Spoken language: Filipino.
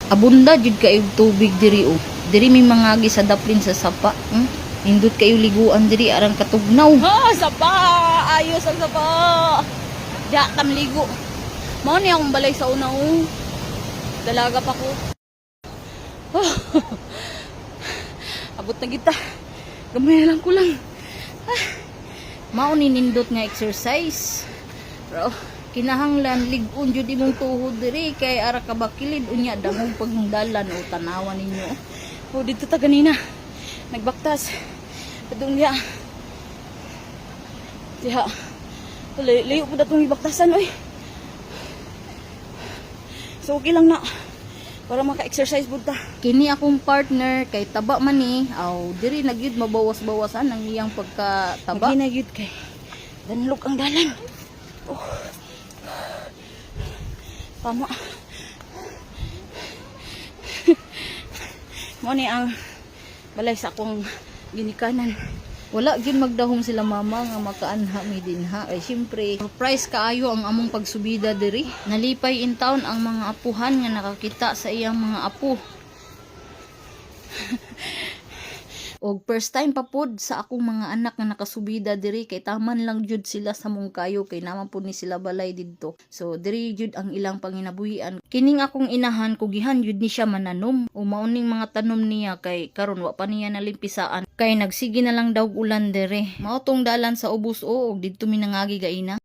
Abunda jud kayo tubig diri oh. Diri may mangagi sa daplin sa sapa. Nindot kayo liguan diri arang katugnaw. Ha, sapa! Ayos ang sapa! Diya, tamligo. Mao ni akong balay sa una oh. Dalaga pa ko. Abot na kita. Gamay lang ko lang. Mao ni nindot nga exercise. Pero kinahanglan lig-on jud imong tuhod diri kay ara ka bakilid unya dangog pagdalan o tanawan ninyo. Oh, dito ta ganina. Nagbaktas. Padung diya. Diya. Layo po datong ibaktasan oy. So okay lang na. Para maka-exercise pud ta. Kini akong partner kay taba man ni. Aw diri na gyud mabawas-bawasan ang iyang pagkataba. Lagi na gyud kay danlok ang dalan. Oh. Tama. Mo ni ang balay sa akong ginikanan. Wala gyud magdahom sila mama nga makaanha mi dinha. Ay syempre, surprise kaayo ang among pagsubida diri. Nalipay in town ang mga apuhan nga nakakita sa iyang mga apo. Og first time pa pod sa akong mga anak nga nakasubida diri kay taman lang jud sila sa Mungkayo kay naman pod ni sila balay didto. So diri jud ang ilang panginabuhian. Kining akong inahan kugihan jud ni siya mananom. O mauning mga tanom niya kay karon wa pa niya nalimpisaan. Kay nagsige na lang daw ulan dere. Mao tong dalan sa ubos og didto mi nangagi gaina.